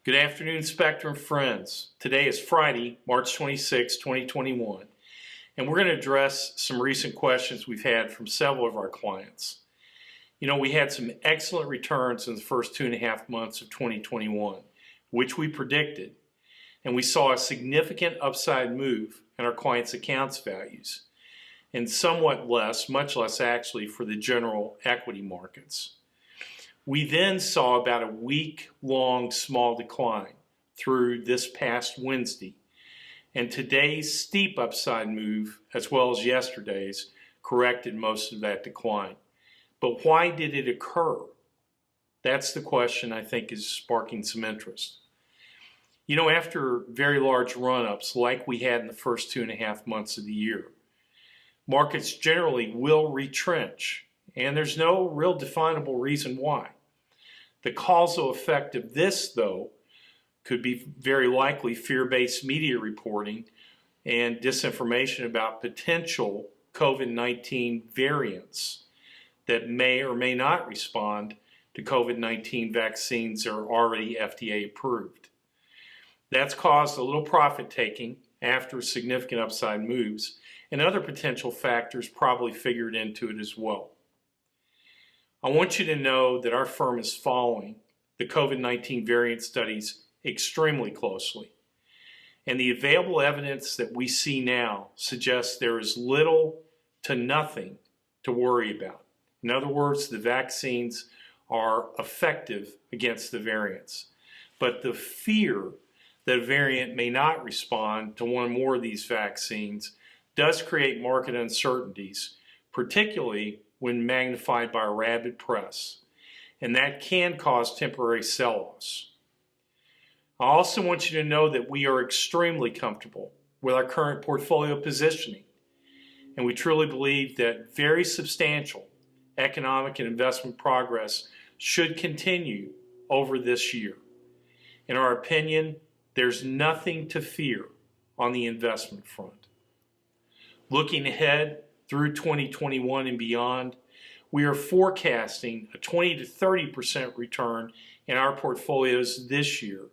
Good afternoon, Spectrum friends. Today is Friday, March 26, 2021, and we're going to address some recent questions we've had from several of our clients. We had some excellent returns in the first 2.5 months of 2021, which we predicted, and we saw a significant upside move in our clients' accounts values, and somewhat less, much less actually, for the general equity markets. We then saw about a week-long small decline through this past Wednesday, and today's steep upside move, as well as yesterday's, corrected most of that decline. But why did it occur? That's the question I think is sparking some interest. After very large run-ups like we had in the first 2.5 months of the year, markets generally will retrench, and there's no real definable reason why. The causal effect of this, though, could be very likely fear-based media reporting and disinformation about potential COVID-19 variants that may or may not respond to COVID-19 vaccines that are already FDA approved. That's caused a little profit taking after significant upside moves, and other potential factors probably figured into it as well. I want you to know that our firm is following the COVID-19 variant studies extremely closely, and the available evidence that we see now suggests there is little to nothing to worry about. In other words, the vaccines are effective against the variants, but the fear that a variant may not respond to one or more of these vaccines does create market uncertainties, particularly when magnified by a rabid press, and that can cause temporary sell-offs. I also want you to know that we are extremely comfortable with our current portfolio positioning, and we truly believe that very substantial economic and investment progress should continue over this year. In our opinion, there's nothing to fear on the investment front. Looking ahead through 2021 and beyond, we are forecasting a 20 to 30% return in our portfolios this year,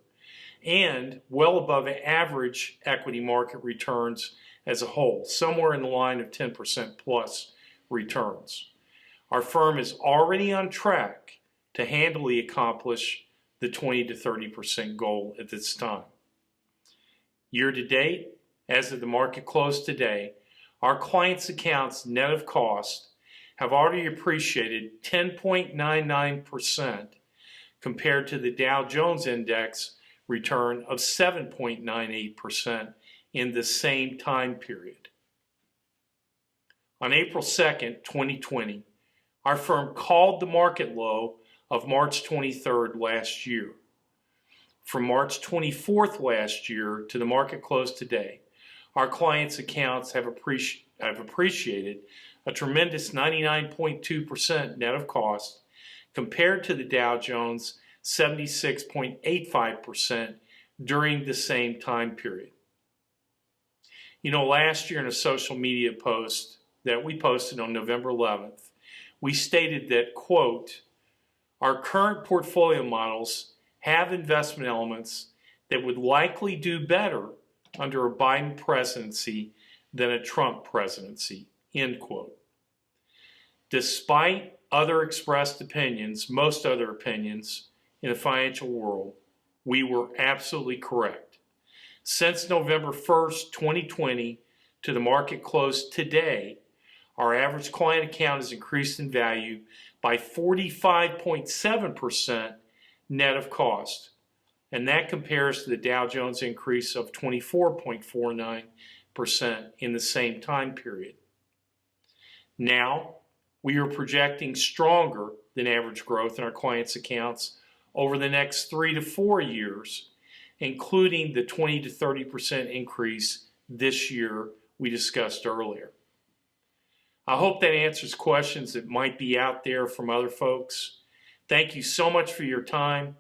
and well above average equity market returns as a whole, somewhere in the line of 10% plus returns. Our firm is already on track to handily accomplish the 20 to 30% goal at this time. Year to date, as of the market close today, our clients' accounts net of cost have already appreciated 10.99% compared to the Dow Jones Index return of 7.98% in the same time period. On April 2nd, 2020, our firm called the market low of March 23rd last year. From March 24th last year to the market close today, our clients' accounts have appreciated a tremendous 99.2% net of cost compared to the Dow Jones 76.85% during the same time period. Last year in a social media post that we posted on November 11th, we stated that, quote, our current portfolio models have investment elements that would likely do better under a Biden presidency than a Trump presidency, end quote. Despite other expressed opinions, most other opinions in the financial world, we were absolutely correct. Since November 1st, 2020 to the market close today, our average client account has increased in value by 45.7% net of cost. And that compares to the Dow Jones increase of 24.49% in the same time period. Now, we are projecting stronger than average growth in our clients' accounts over the next 3 to 4 years, including the 20 to 30% increase this year we discussed earlier. I hope that answers questions that might be out there from other folks. Thank you so much for your time.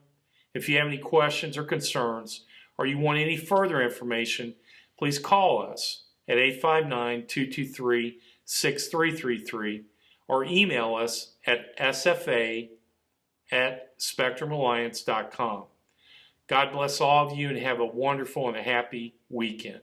If you have any questions or concerns, or you want any further information, please call us at 859-223-6333 or email us at sfa@spectrumalliance.com. God bless all of you and have a wonderful and a happy weekend.